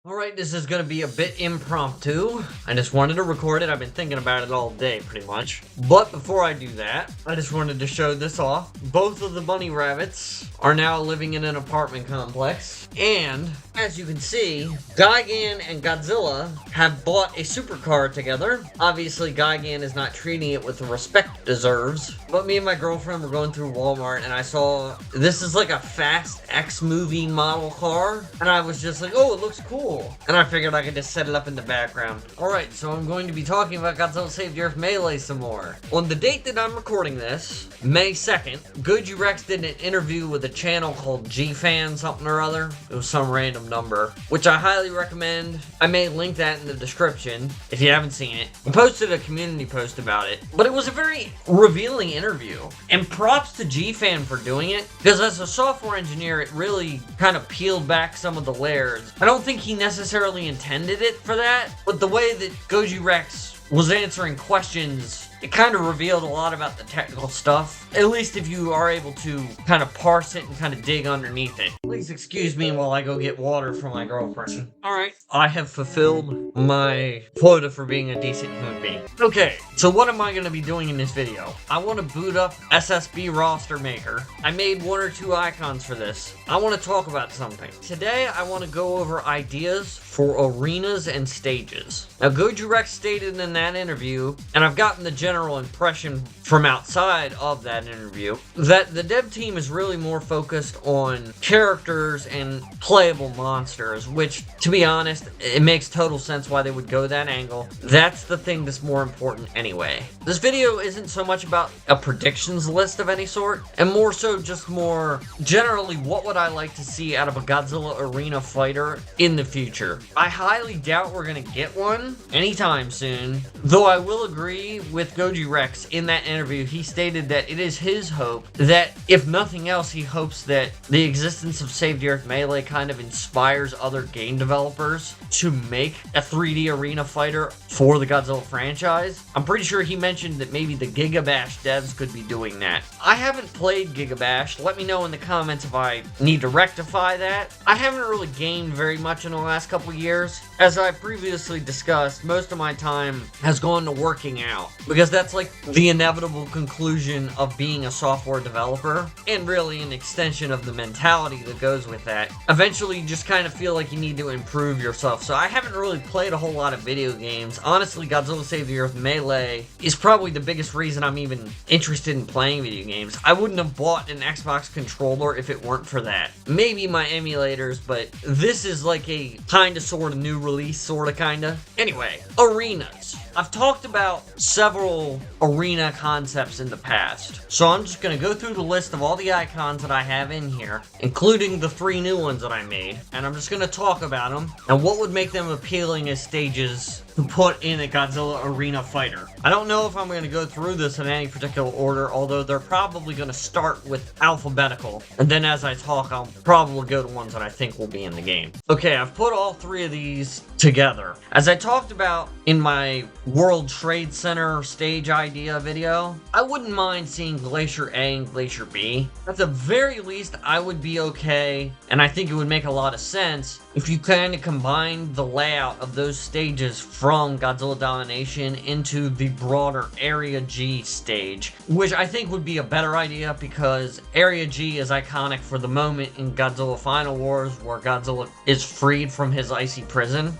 Alright, this is gonna be a bit impromptu. I just wanted to record it. I've been thinking about it all day, pretty much. But before I do that, I just wanted to show this off. Both of the bunny rabbits are now living in an apartment complex. And, as you can see, Gigan and Godzilla have bought a supercar together. Obviously, Gigan is not treating it with the respect it deserves. But me and my girlfriend were going through Walmart and I saw, this is like a Fast X movie model car. And I was just like, oh, it looks cool. And I figured I could just set it up in the background. Alright, so I'm going to be talking about Godzilla Save the Earth Melee some more. On the date that I'm recording this, May 2nd, Gojirex did an interview with a channel called G-Fan something or other. It was some random number, which I highly recommend. I may link that in the description if you haven't seen it. I posted a community post about it, but it was a very revealing interview. And props to G-Fan for doing it, because as a software engineer, it really kind of peeled back some of the layers. I don't think he necessarily intended it for that, but the way that Gojirex was answering questions, it kind of revealed a lot about the technical stuff. At least if you are able to kind of parse it and kind of dig underneath it. Please excuse me while I go get water for my girlfriend. Alright, I have fulfilled my quota for being a decent human being. Okay, so what am I going to be doing in this video? I want to boot up SSB Roster Maker. I made one or two icons for this. I want to talk about something. Today, I want to go over ideas for arenas and stages. Now, Gojirex stated in that interview, and I've gotten the general impression from outside of that interview, that the dev team is really more focused on characters and playable monsters, which, to be honest, it makes total sense why they would go that angle. That's the thing that's more important anyway. This video isn't so much about a predictions list of any sort, and more so just more generally what would I like to see out of a Godzilla arena fighter in the future. I highly doubt we're gonna get one anytime soon, though I will agree with Gojirex in that interview. He stated that it is his hope that, if nothing else, he hopes that the existence of Save the Earth Melee kind of inspires other game developers to make a 3D arena fighter for the Godzilla franchise. I'm pretty sure he mentioned that maybe the Gigabash devs could be doing that. I haven't played Gigabash. Let me know in the comments if I need to rectify that. I haven't really gamed very much in the last couple years. As I previously discussed, most of my time has gone to working out, because that's like the inevitable conclusion of being a software developer, and really an extension of the mentality that goes with that. Eventually, you just kind of feel like you need to improve yourself. So I haven't really played a whole lot of video games. Honestly, Godzilla Save the Earth Melee is probably the biggest reason I'm even interested in playing video games. I wouldn't have bought an Xbox controller if it weren't for that. Maybe my emulators, but this is like a kinda sorta new release, sorta kinda. Anyway, arenas. I've talked about several arena concepts in the past, so I'm just going to go through the list of all the icons that I have in here, including the 3 new ones that I made, and I'm just going to talk about them and what would make them appealing as stages to put in a Godzilla arena fighter. I don't know if I'm going to go through this in any particular order, although they're probably going to start with alphabetical, and then as I talk, I'll probably go to ones that I think will be in the game. Okay, I've put all 3 of these together. As I talked about in my World Trade Center stage idea video, I wouldn't mind seeing Glacier A and Glacier B. At the very least, I would be okay, and I think it would make a lot of sense if you kind of combine the layout of those stages from Godzilla Domination into the broader Area G stage, which I think would be a better idea because Area G is iconic for the moment in Godzilla Final Wars where Godzilla is freed from his icy prison.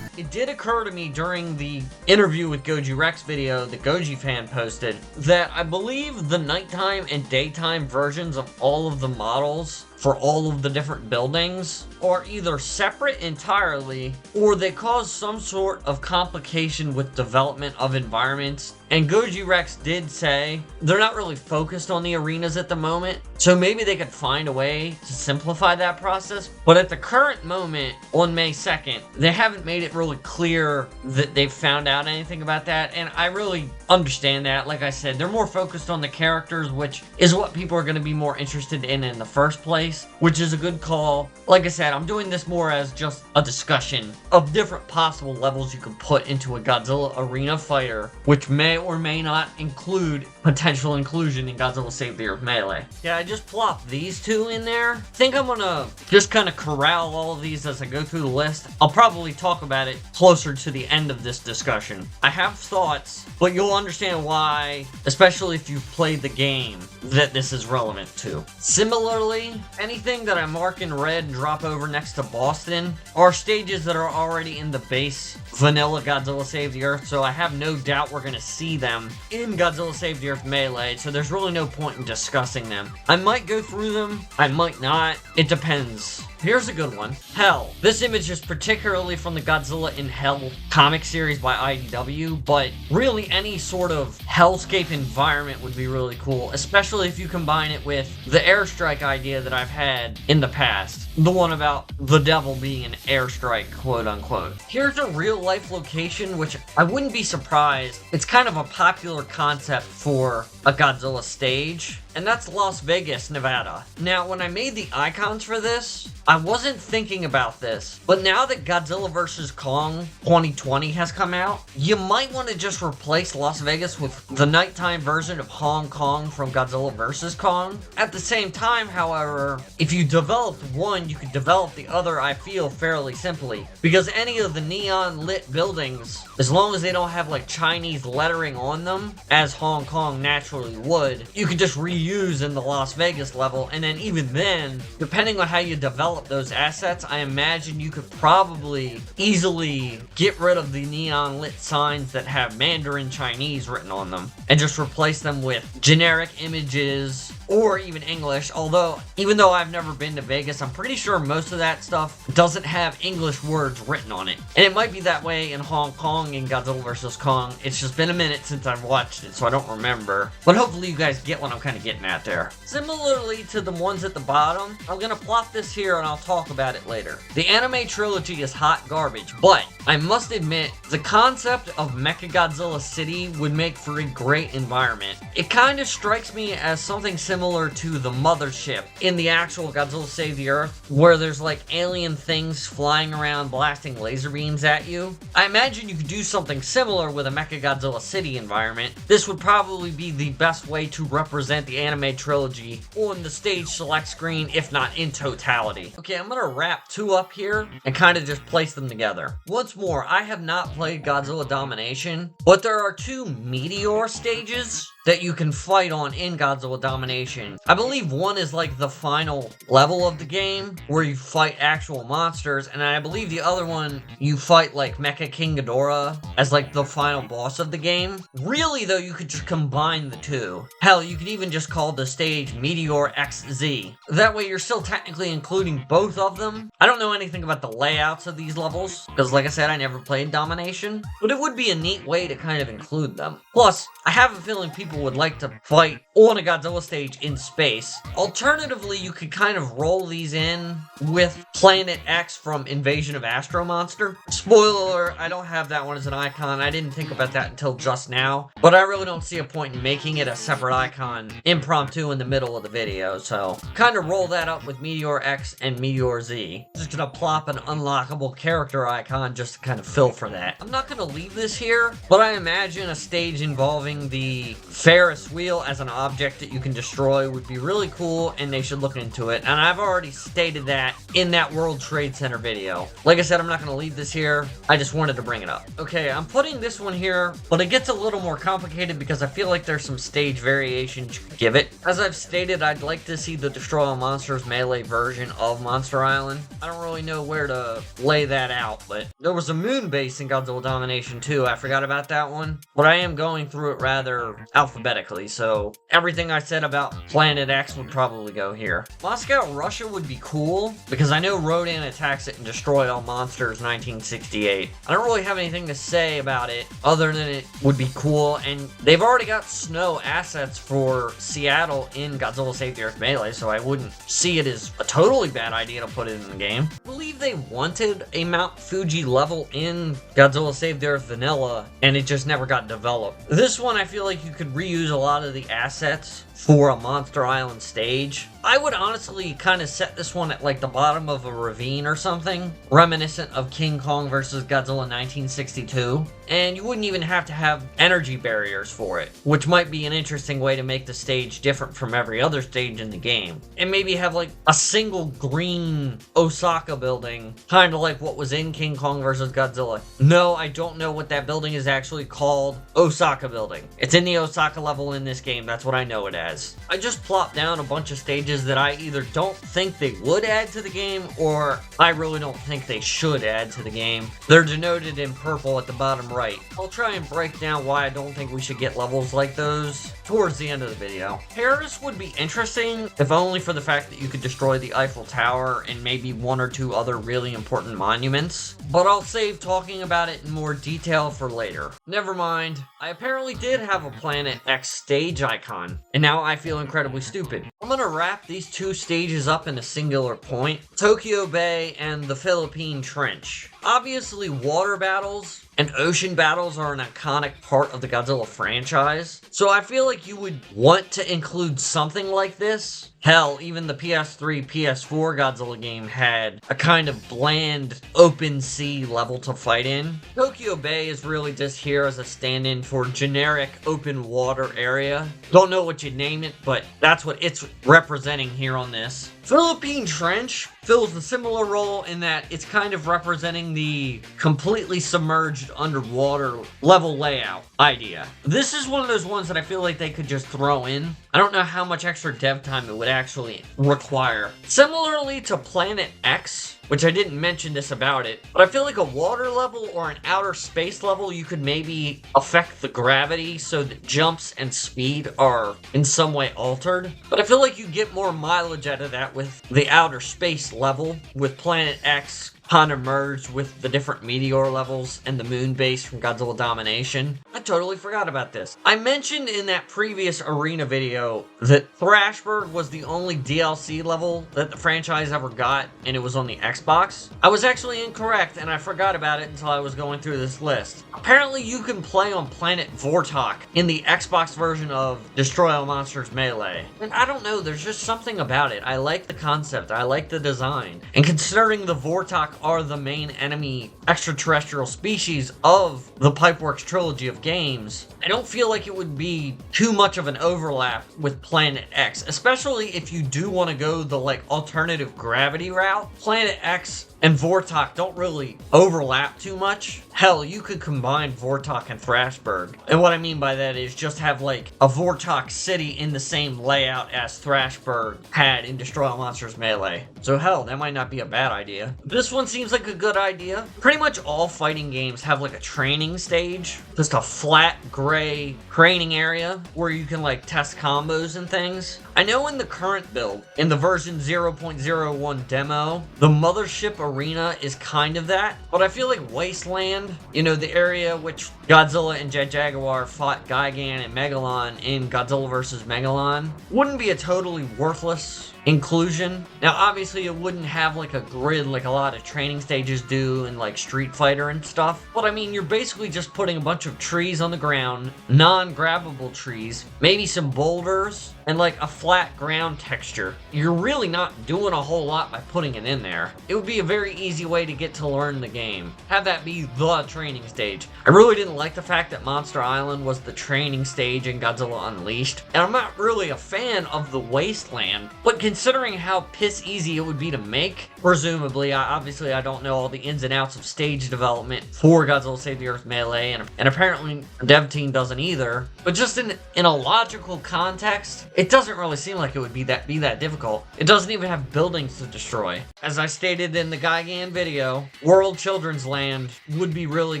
It did occur to me during the interview with Gojirex video that Goji fan posted that I believe the nighttime and daytime versions of all of the models for all of the different buildings are either separate entirely or they cause some sort of complication with development of environments. And Gojirex did say they're not really focused on the arenas at the moment, so maybe they could find a way to simplify that process. But at the current moment, on May 2nd, they haven't made it really clear that they've found out anything about that, and I really understand that. Like I said, they're more focused on the characters, which is what people are going to be more interested in the first place, which is a good call. Like I said, I'm doing this more as just a discussion of different possible levels you can put into a Godzilla arena fighter, which may or may not include potential inclusion in Godzilla Save the Earth Melee. Yeah, I just plopped these two in there. I think I'm gonna just kind of corral all of these as I go through the list. I'll probably talk about it closer to the end of this discussion. I have thoughts, but you'll understand why, especially if you've played the game, that this is relevant to. Similarly, anything that I mark in red and drop over next to Boston are stages that are already in the base vanilla Godzilla Save the Earth, so I have no doubt we're going to see them in Godzilla Save the Earth Melee, so there's really no point in discussing them. I might go through them, I might not, it depends. Here's a good one. Hell. This image is particularly from the Godzilla in Hell comic series by IDW, but really any sort of hellscape environment would be really cool, especially if you combine it with the airstrike idea that I've had in the past. The one about the devil being an airstrike, quote unquote. Here's a real life location, which I wouldn't be surprised. It's kind of a popular concept for a Godzilla stage, and that's Las Vegas, Nevada. Now, when I made the icons for this, I wasn't thinking about this, but now that Godzilla vs. Kong 2020 has come out, you might want to just replace Las Vegas with the nighttime version of Hong Kong from Godzilla vs. Kong. At the same time, however, if you developed one, you could develop the other, I feel, fairly simply, because any of the neon lit buildings, as long as they don't have like Chinese lettering on them, as Hong Kong naturally would, you could just reuse in the Las Vegas level, and then even then, depending on how you develop those assets, I imagine you could probably easily get rid of the neon lit signs that have Mandarin Chinese written on them and just replace them with generic images or even English, although even though I've never been to Vegas, I'm pretty sure most of that stuff doesn't have English words written on it. And it might be that way in Hong Kong in Godzilla vs. Kong. It's just been a minute since I've watched it, so I don't remember. But hopefully you guys get what I'm kind of getting at there. Similarly to the ones at the bottom, I'm gonna plot this here and I'll talk about it later. The anime trilogy is hot garbage, but I must admit, the concept of Mechagodzilla City would make for a great environment. It kind of strikes me as something similar to the mothership in the actual Godzilla Save the Earth, where there's like alien things flying around blasting laser beams at you. I imagine you could do something similar with a Mechagodzilla City environment. This would probably be the best way to represent the anime trilogy on the stage select screen, if not in totality. Okay, I'm gonna wrap two up here and kind of just place them together. Once more, I have not played Godzilla Domination, but there are two Meteor stages that you can fight on in Godzilla Domination. I believe one is like the final level of the game where you fight actual monsters, and I believe the other one you fight like Mecha King Ghidorah as like the final boss of the game. Really though, you could just combine the two. Hell, you could even just call the stage Meteor XZ. That way you're still technically including both of them. I don't know anything about the layouts of these levels, because like I said, I never played Domination, but it would be a neat way to kind of include them. Plus, I have a feeling people would like to fight on a Godzilla stage in space. Alternatively, you could kind of roll these in with Planet X from Invasion of Astro Monster. Spoiler alert, I don't have that one as an icon. I didn't think about that until just now, but I really don't see a point in making it a separate icon impromptu in the middle of the video, so kind of roll that up with Meteor X and Meteor Z. Just gonna plop an unlockable character icon just to kind of fill for that. I'm not gonna leave this here, but I imagine a stage involving the Ferris wheel as an object that you can destroy would be really cool, and they should look into it. And I've already stated that in that World Trade Center video. Like I said, I'm not going to leave this here. I just wanted to bring it up. Okay, I'm putting this one here, but it gets a little more complicated because I feel like there's some stage variations you could give it. As I've stated, I'd like to see the Destroy All Monsters Melee version of Monster Island. I don't really know where to lay that out, but there was a moon base in Godzilla Domination too. I forgot about that one, but I am going through it rather alphabetically alphabetically, so everything I said about Planet X would probably go here. Moscow, Russia would be cool, because I know Rodan attacks it and destroyed all monsters 1968. I don't really have anything to say about it, other than it would be cool, and they've already got snow assets for Seattle in Godzilla Save the Earth Melee, so I wouldn't see it as a totally bad idea to put it in the game. I believe they wanted a Mount Fuji level in Godzilla Save the Earth Vanilla, and it just never got developed. This one, I feel like you could reuse a lot of the assets for a Monster Island stage. I would honestly kind of set this one at like the bottom of a ravine or something, reminiscent of King Kong vs. Godzilla 1962. And you wouldn't even have to have energy barriers for it, which might be an interesting way to make the stage different from every other stage in the game. And maybe have like a single green Osaka building, kind of like what was in King Kong vs. Godzilla. No, I don't know what that building is actually called. Osaka building. It's in the Osaka level in this game, that's what I know it as. I just plopped down a bunch of stages that I either don't think they would add to the game, or I really don't think they should add to the game. They're denoted in purple at the bottom right. I'll try and break down why I don't think we should get levels like those towards the end of the video. Paris would be interesting, if only for the fact that you could destroy the Eiffel Tower and maybe one or two other really important monuments, but I'll save talking about it in more detail for later. Never mind, I apparently did have a Planet X stage icon, and now I feel incredibly stupid. I'm gonna wrap these two stages up in a singular point: Tokyo Bay and the Philippine Trench. Obviously, water battles and ocean battles are an iconic part of the Godzilla franchise, so I feel like you would want to include something like this. Hell, even the PS3, PS4 Godzilla game had a kind of bland open sea level to fight in. Tokyo Bay is really just here as a stand-in for generic open water area. Don't know what you'd name it, but that's what it's representing here on this. Philippine Trench fills a similar role in that it's kind of representing the completely submerged underwater level layout idea. This is one of those ones that I feel like they could just throw in. I don't know how much extra dev time it would actually require. Similarly to Planet X, which I didn't mention this about it, but I feel like a water level or an outer space level, you could maybe affect the gravity so that jumps and speed are in some way altered. But I feel like you get more mileage out of that with the outer space level, with Planet X kind of merged with the different meteor levels and the moon base from Godzilla Domination. I totally forgot about this. I mentioned in that previous arena video that Thrashberg was the only DLC level that the franchise ever got, and it was on the Xbox. I was actually incorrect, and I forgot about it until I was going through this list. Apparently, you can play on Planet Vortok in the Xbox version of Destroy All Monsters Melee. And I don't know, there's just something about it. I like the concept, I like the design. And considering the Vortok are the main enemy extraterrestrial species of the Pipeworks trilogy of games, I don't feel like it would be too much of an overlap with Planet X, especially if you do want to go the like alternative gravity route. Planet X and Vortok don't really overlap too much. Hell, you could combine Vortok and Thrashberg. And what I mean by that is just have like a Vortok city in the same layout as Thrashberg had in Destroy All Monsters Melee. So hell, that might not be a bad idea. This one seems like a good idea. Pretty much all fighting games have like a training stage. Just a flat gray training area where you can like test combos and things. I know in the current build, in the version 0.01 demo, the Mothership Arena is kind of that, but I feel like Wasteland, you know, the area which Godzilla and Jet Jaguar fought Gigan and Megalon in Godzilla vs. Megalon, wouldn't be a totally worthless inclusion. Now obviously it wouldn't have like a grid like a lot of training stages do in like Street Fighter and stuff, but I mean you're basically just putting a bunch of trees on the ground, non-grabbable trees, maybe some boulders, and like a flat ground texture. You're really not doing a whole lot by putting it in there. It would be a very easy way to get to learn the game. Have that be the training stage. I really didn't like the fact that Monster Island was the training stage in Godzilla Unleashed, and I'm not really a fan of the Wasteland, but considering how piss easy it would be to make, presumably, obviously I don't know all the ins and outs of stage development for Godzilla Save the Earth Melee, and apparently the dev team doesn't either, but just in a logical context, it doesn't really seem like it would be that difficult. It doesn't even have buildings to destroy. As I stated in the Gigan video, World Children's Land would be really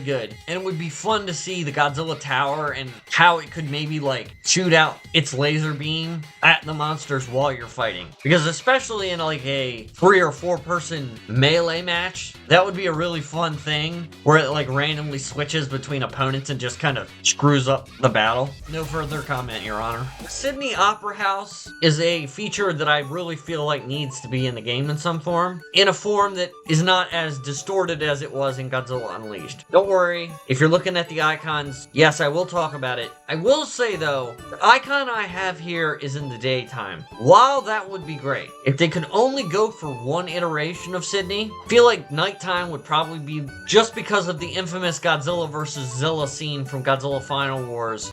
good, and it would be fun to see the Godzilla Tower and how it could maybe like shoot out its laser beam at the monsters while you're fighting. Because especially in like a 3 or 4 person melee match, that would be a really fun thing where it like randomly switches between opponents and just kind of screws up the battle. No further comment, Your Honor. Sydney Opera House is a feature that I really feel like needs to be in the game in some form, in a form that is not as distorted as it was in Godzilla Unleashed. Don't worry, if you're looking at the icons, yes, I will talk about it. I will say though, the icon I have here is in the daytime. While that would be great, if they could only go for one iteration of Sydney, I feel like nighttime would probably be, just because of the infamous Godzilla vs. Zilla scene from Godzilla Final Wars.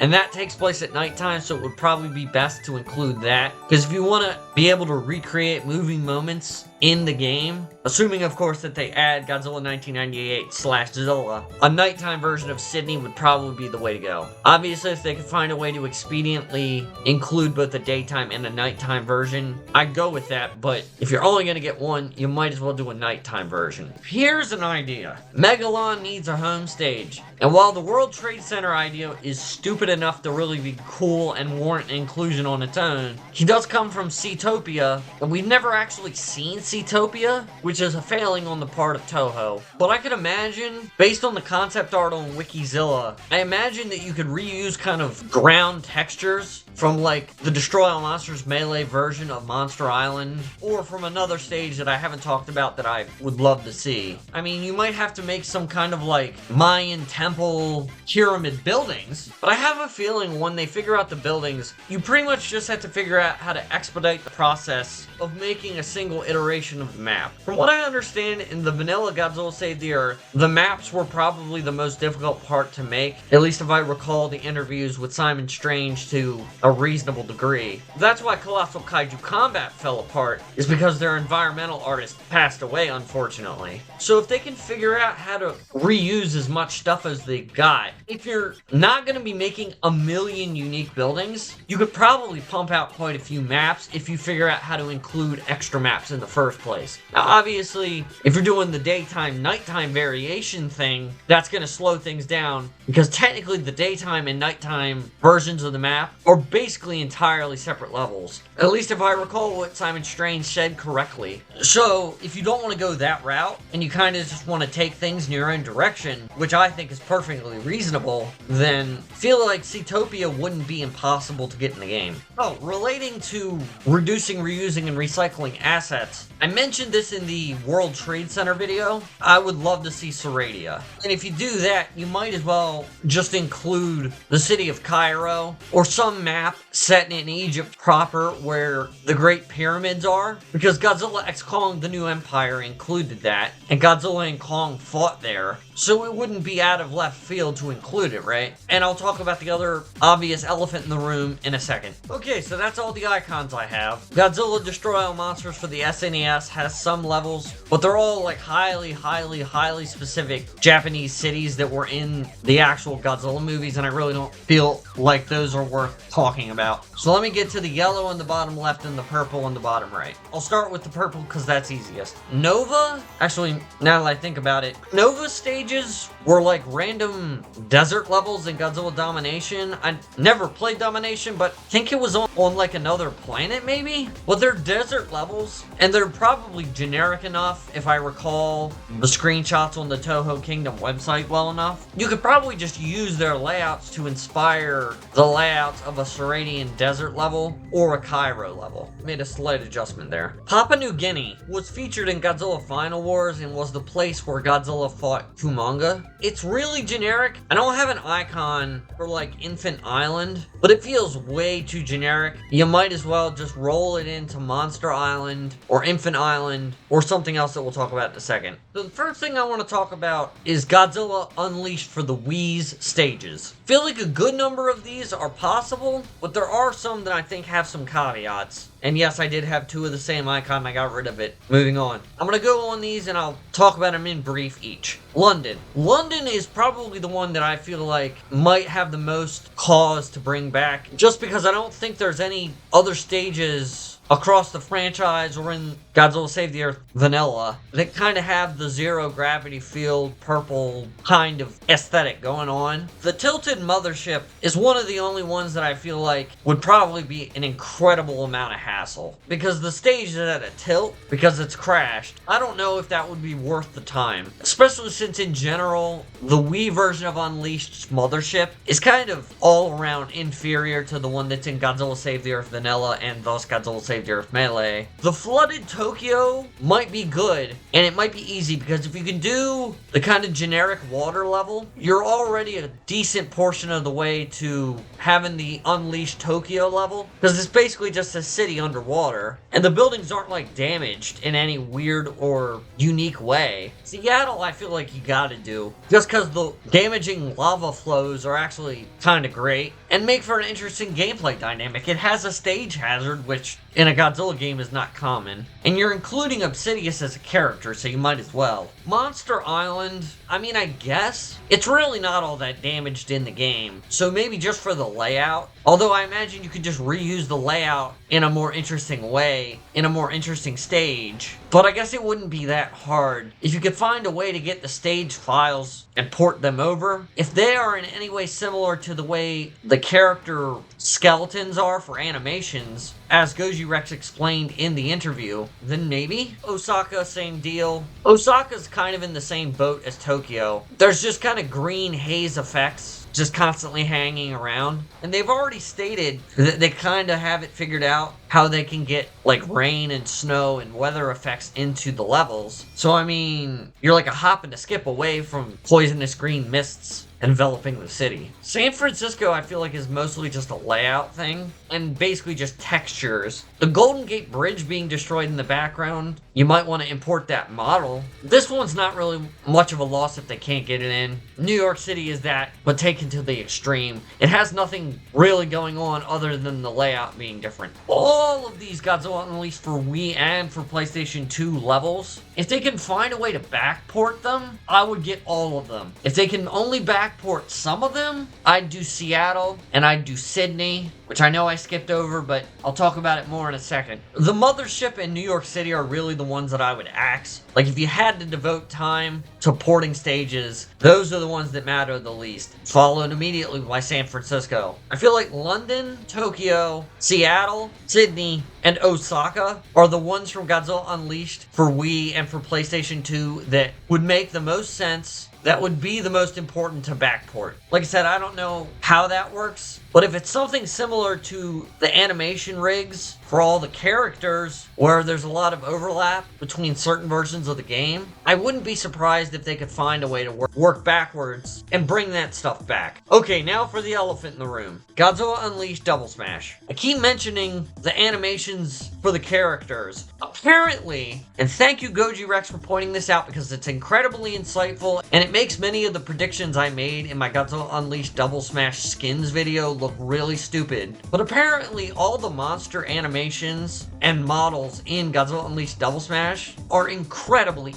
And that takes place at nighttime, so it would probably be best to include that. Because if you want to be able to recreate moving moments in the game, assuming of course that they add Godzilla 1998/Zilla, a nighttime version of Sydney would probably be the way to go. Obviously, if they could find a way to expediently include both a daytime and a nighttime version, I'd go with that, but if you're only going to get one, you might as well do a nighttime version. Here's an idea. Megalon needs a home stage, and while the World Trade Center idea is stupid enough to really be cool and warrant inclusion on its own, he does come from Seatopia, and we've never actually seen Seatopia, which is a failing on the part of Toho. But I could imagine, based on the concept art on Wikizilla, I imagine that you could reuse kind of ground textures from like the Destroy All Monsters Melee version of Monster Island, or from another stage that I haven't talked about that I would love to see. I mean, you might have to make some kind of like Mayan temple pyramid buildings, but I have a feeling when they figure out the buildings, you pretty much just have to figure out how to expedite the process of making a single iteration of the map. From what I understand, in the vanilla Godzilla Save the Earth, the maps were probably the most difficult part to make, at least if I recall the interviews with Simon Strange to a reasonable degree. That's why Colossal Kaiju Combat fell apart, is because their environmental artist passed away, unfortunately. So if they can figure out how to reuse as much stuff as they got, if you're not going to be making a million unique buildings, you could probably pump out quite a few maps if you figure out how to include extra maps in the first place. Now obviously, if you're doing the daytime nighttime variation thing, that's going to slow things down, because technically the daytime and nighttime versions of the map are basically entirely separate levels. At least if I recall what Simon Strange said correctly. So if you don't want to go that route, and you kind of just want to take things in your own direction, which I think is perfectly reasonable, then I feel like Seatopia wouldn't be impossible to get in the game. Oh, relating to reducing, reusing, and recycling assets, I mentioned this in the World Trade Center video. I would love to see Seradia. And if you do that, you might as well just include the city of Cairo, or some map set in Egypt proper where the Great Pyramids are, because Godzilla x Kong The New Empire included that, and Godzilla and Kong fought there, so it wouldn't be out of left field to include it, right? And I'll talk about the other obvious elephant in the room in a second. Okay, so that's all the icons I have. Godzilla Destroy All Monsters for the SNES has some levels, but they're all like highly specific Japanese cities that were in the actual Godzilla movies, and I really don't feel like those are worth talking about. So let me get to the yellow on the bottom left and the purple on the bottom right. I'll start with the purple because that's easiest. Nova, actually, now that I think about it, Nova stages were like random desert levels in Godzilla Domination. I never played Domination, but I think it was on like another planet maybe? Well, they're desert levels, and they're probably generic enough if I recall the screenshots on the Toho Kingdom website well enough. You could probably just use their layouts to inspire the layouts of a Seradian desert level or a Cairo level. Made a slight adjustment there. Papua New Guinea was featured in Godzilla Final Wars and was the place where Godzilla fought to Humonga. It's really generic. I don't have an icon for like Infant Island, but it feels way too generic. You might as well just roll it into Monster Island or Infant Island or something else that we'll talk about in a second. So the first thing I want to talk about is Godzilla Unleashed for the Wii's stages. I feel like a good number of these are possible, but there are some that I think have some caveats. And yes, I did have two of the same icon. I got rid of it. Moving on. I'm going to go on these and I'll talk about them in brief each. London. London is probably the one that I feel like might have the most cause to bring back, just because I don't think there's any other stages across the franchise or in Godzilla Save the Earth Vanilla that kind of have the zero gravity field purple kind of aesthetic going on. The tilted mothership is one of the only ones that I feel like would probably be an incredible amount of hassle, because the stage is at a tilt because it's crashed. I don't know if that would be worth the time, especially since in general the Wii version of Unleashed's mothership is kind of all around inferior to the one that's in Godzilla Save the Earth Vanilla and thus Godzilla Save the Earth Melee. The flooded Tokyo might be good, and it might be easy, because if you can do the kind of generic water level, you're already a decent portion of the way to having the Unleashed Tokyo level, because it's basically just a city underwater, and the buildings aren't like damaged in any weird or unique way. Seattle, I feel like you gotta do, just because the damaging lava flows are actually kind of great and make for an interesting gameplay dynamic. It has a stage hazard, which in a Godzilla game is not common, and you're including Obsidious as a character, so you might as well. Monster Island, I mean, I guess it's really not all that damaged in the game, so maybe just for the layout, although I imagine you could just reuse the layout in a more interesting way, in a more interesting stage. But I guess it wouldn't be that hard if you could find a way to get the stage files and port them over. If they are in any way similar to the way the character skeletons are for animations, as Gojirex explained in the interview, then maybe. Osaka, same deal. Osaka's kind of in the same boat as Tokyo. There's just kind of green haze effects just constantly hanging around. And they've already stated that they kind of have it figured out how they can get like rain and snow and weather effects into the levels. So I mean, you're like a hop and a skip away from poisonous green mists enveloping the city. San Francisco, I feel like, is mostly just a layout thing and basically just textures. The Golden Gate Bridge being destroyed in the background, you might want to import that model. This one's not really much of a loss if they can't get it in. New York City is that, but taken to the extreme. It has nothing really going on other than the layout being different. All of these Godzilla Unleashed for Wii and for PlayStation 2 levels, if they can find a way to backport them, I would get all of them. If they can only backport some of them, I'd do Seattle and I'd do Sydney, which I know I skipped over, but I'll talk about it more in a second. The Mothership and New York City are really the ones that I would axe. Like, if you had to devote time to porting stages, those are the ones that matter the least. Followed immediately by San Francisco. I feel like London, Tokyo, Seattle, Sydney, and Osaka are the ones from Godzilla Unleashed for Wii and for PlayStation 2 that would make the most sense, that would be the most important to backport. Like I said, I don't know how that works, but if it's something similar to the animation rigs for all the characters, where there's a lot of overlap between certain versions of the game, I wouldn't be surprised if they could find a way to work backwards and bring that stuff back. Okay, now for the elephant in the room. Godzilla Unleashed Double Smash. I keep mentioning the animations for the characters. Apparently, and thank you Gojirex for pointing this out because it's incredibly insightful, and it makes many of the predictions I made in my Godzilla Unleashed Double Smash skins video look really stupid. But apparently all the monster animations and models in Godzilla Unleashed Double Smash are incredibly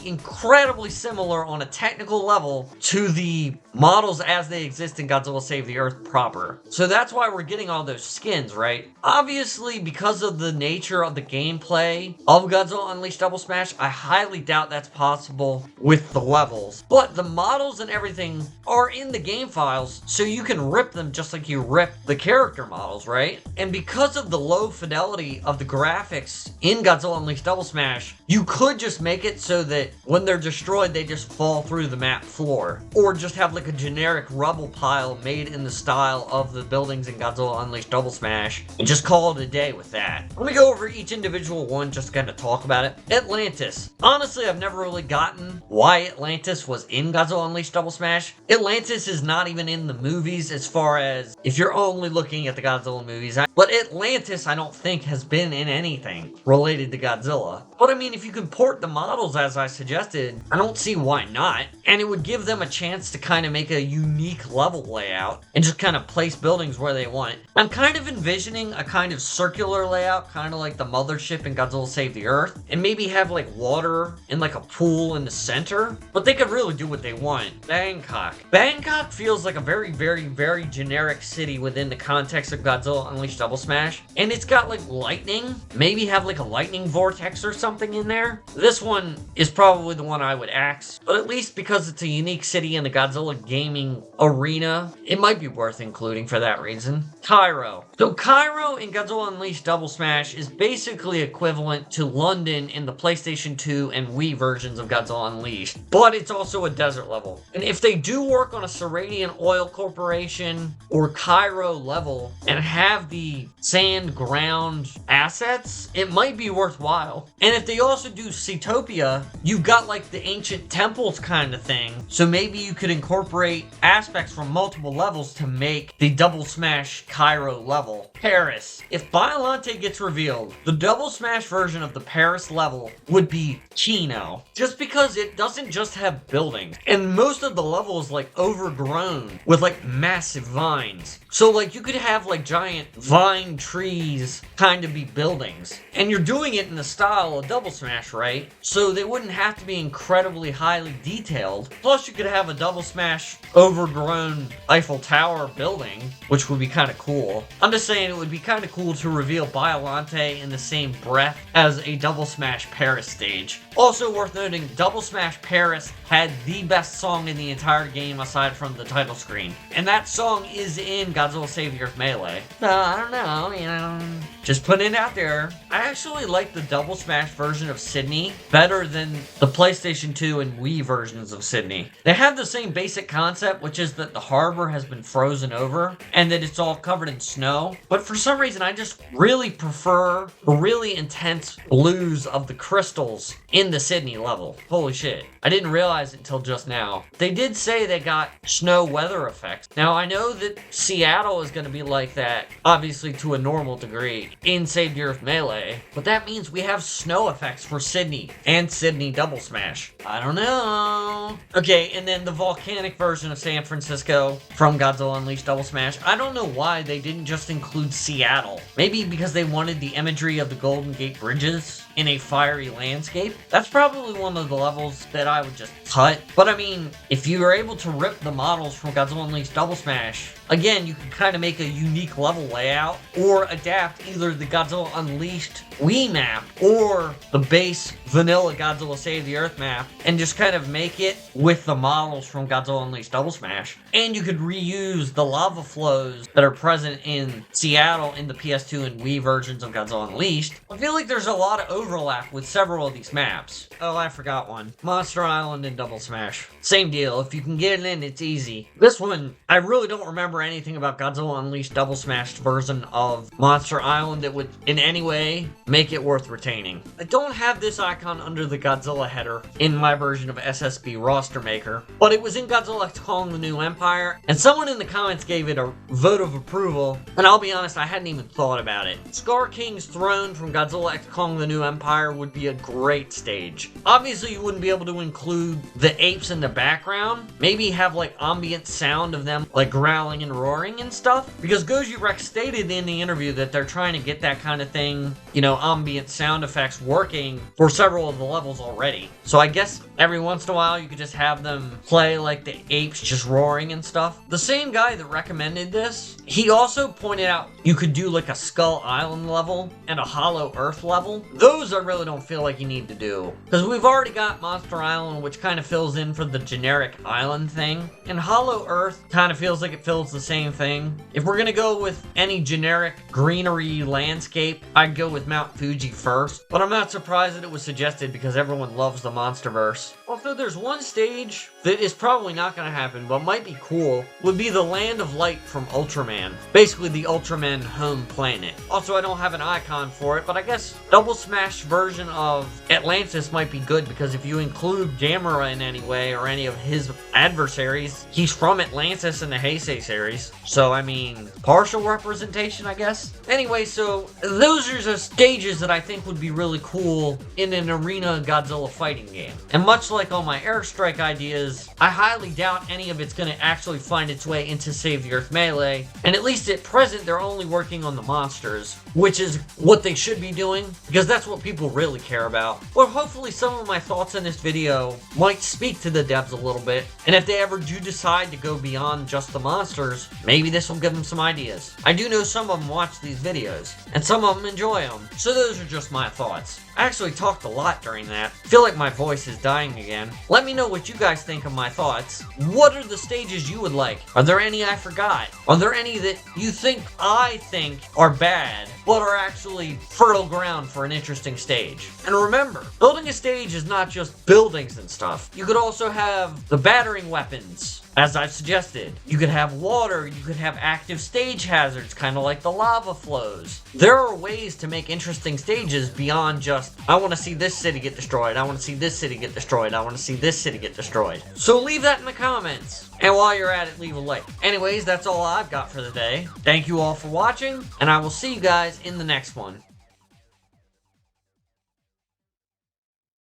similar on a technical level to the models as they exist in Godzilla Save the Earth proper. So that's why we're getting all those skins, right? Obviously, because of the nature of the gameplay of Godzilla Unleashed Double Smash, I highly doubt that's possible with the levels. But the models and everything are in the game files, so you can rip them just like you rip the character models, right? And because of the low fidelity of the graphics in Godzilla Unleashed Double Smash, you could just make it so that when they're destroyed, they just fall through the map floor. Or just have like a generic rubble pile made in the style of the buildings in Godzilla Unleashed Double Smash, and just call it a day with that. Let me go over each individual one just to kind of talk about it. Atlantis. Honestly, I've never really gotten why Atlantis was in Godzilla Godzilla Unleashed Double Smash, Atlantis is not even in the movies as far as if you're only looking at the Godzilla movies. But Atlantis, I don't think, has been in anything related to Godzilla. But I mean, if you can port the models as I suggested, I don't see why not. And it would give them a chance to kind of make a unique level layout and just kind of place buildings where they want. I'm kind of envisioning a kind of circular layout, kind of like the mothership in Godzilla Save the Earth, and maybe have like water and like a pool in the center. But they could really do what they want. Bangkok. Bangkok feels like a very, very, very generic city within the context of Godzilla Unleashed Double Smash. And it's got like lightning. Maybe have like a lightning vortex or something in there. This one is probably the one I would axe. But at least because it's a unique city in the Godzilla gaming arena, it might be worth including for that reason. Cairo. So Cairo in Godzilla Unleashed Double Smash is basically equivalent to London in the PlayStation 2 and Wii versions of Godzilla Unleashed. But it's also a desert level. And if they do work on a Seradian Oil Corporation or Cairo level and have the sand ground assets, it might be worthwhile. And if they also do Seatopia, you've got like the ancient temples kind of thing. So maybe you could incorporate aspects from multiple levels to make the Double Smash Cairo level. Paris. If Biollante gets revealed, the Double Smash version of the Paris level would be Kino. Just because it doesn't just have buildings. And most of the level is like overgrown with like massive vines. So like you could have like giant vine trees kind of be buildings. And you're doing it in the style of Double Smash, right? So they wouldn't have to be incredibly highly detailed. Plus you could have a Double Smash overgrown Eiffel Tower building, which would be kind of cool. I'm just saying it would be kind of cool to reveal Biollante in the same breath as a Double Smash Paris stage. Also worth noting, Double Smash Paris had the best song in the entire game aside from the title screen. And that song is in Godzilla Save the Earth Melee. I don't know, you know, just putting it out there. I actually like the Double Smash version of Sydney better than the PlayStation 2 and Wii versions of Sydney. They have the same basic concept, which is that the harbor has been frozen over and that it's all covered in snow. But for some reason, I just really prefer the really intense blues of the crystals in the Sydney level. Holy shit. I didn't realize it until just now. They did say they got snow weather effects. Now, I know that Seattle is going to be like that, obviously to a normal degree, in Save the Earth Melee, but that means we have snow effects for Sydney and Sydney Double Smash. I don't know. Okay, and then the volcanic version of San Francisco from Godzilla Unleashed Double Smash. I don't know why they didn't just include Seattle. Maybe because they wanted the imagery of the Golden Gate Bridges in a fiery landscape. That's probably one of the levels that I would just cut. But I mean, if you were able to rip the models from Godzilla Unleashed Double Smash, again, you can kind of make a unique level layout or adapt either the Godzilla Unleashed Wii map or the base vanilla Godzilla Save the Earth map and just kind of make it with the models from Godzilla Unleashed Double Smash. And you could reuse the lava flows that are present in Seattle in the PS2 and Wii versions of Godzilla Unleashed. I feel like there's a lot of overlap with several of these maps. Oh, I forgot one. Monster Island and Double Smash. Same deal. If you can get it in, it's easy. This one, I really don't remember anything about Godzilla Unleashed Double Smash version of Monster Island that would in any way make it worth retaining. I don't have this icon under the Godzilla header in my version of SSB Roster Maker, but it was in Godzilla X Kong the New Empire, and someone in the comments gave it a vote of approval, and I'll be honest, I hadn't even thought about it. Scar King's throne from Godzilla X Kong the New Empire would be a great stage. Obviously, you wouldn't be able to include the apes in the background. Maybe have like ambient sound of them like growling and roaring and stuff, because Gojirex stated in the interview that they're trying to get that kind of thing, you know, ambient sound effects working for several of the levels already. So I guess every once in a while you could just have them play like the apes just roaring and stuff. The same guy that recommended this, he also pointed out you could do like a Skull Island level and a Hollow Earth level. Those I really don't feel like you need to do, because we've already got Monster Island, which kind of fills in for the generic island thing, and Hollow Earth kind of feels like it fills the same thing. If we're gonna go with any generic greenery landscape, I'd go with Mount Fuji first, but I'm not surprised that it was suggested because everyone loves the Monsterverse. Also, there's one stage that is probably not going to happen, but might be cool, would be the Land of Light from Ultraman. Basically, the Ultraman home planet. Also, I don't have an icon for it, but I guess Double Smash version of Atlantis might be good, because if you include Gamera in any way, or any of his adversaries, he's from Atlantis in the Heisei series. So, I mean, partial representation, I guess? Anyway, so, those are the stages that I think would be really cool in an arena Godzilla fighting game. And much like all my airstrike ideas, I highly doubt any of it's going to actually find its way into Save the Earth Melee, and at least at present they're only working on the monsters, which is what they should be doing, because that's what people really care about. But hopefully some of my thoughts in this video might speak to the devs a little bit, and if they ever do decide to go beyond just the monsters, maybe this will give them some ideas. I do know some of them watch these videos, and some of them enjoy them, so those are just my thoughts. I actually talked a lot during that. I feel like my voice is dying again. Let me know what you guys think of my thoughts. What are the stages you would like? Are there any I forgot? Are there any that you think I think are bad, but are actually fertile ground for an interesting stage? And remember, building a stage is not just buildings and stuff. You could also have the battering weapons, as I've suggested. You could have water, you could have active stage hazards, kind of like the lava flows. There are ways to make interesting stages beyond just, I want to see this city get destroyed, I want to see this city get destroyed, I want to see this city get destroyed. So leave that in the comments. And while you're at it, leave a like. Anyways, that's all I've got for the day. Thank you all for watching, and I will see you guys in the next one.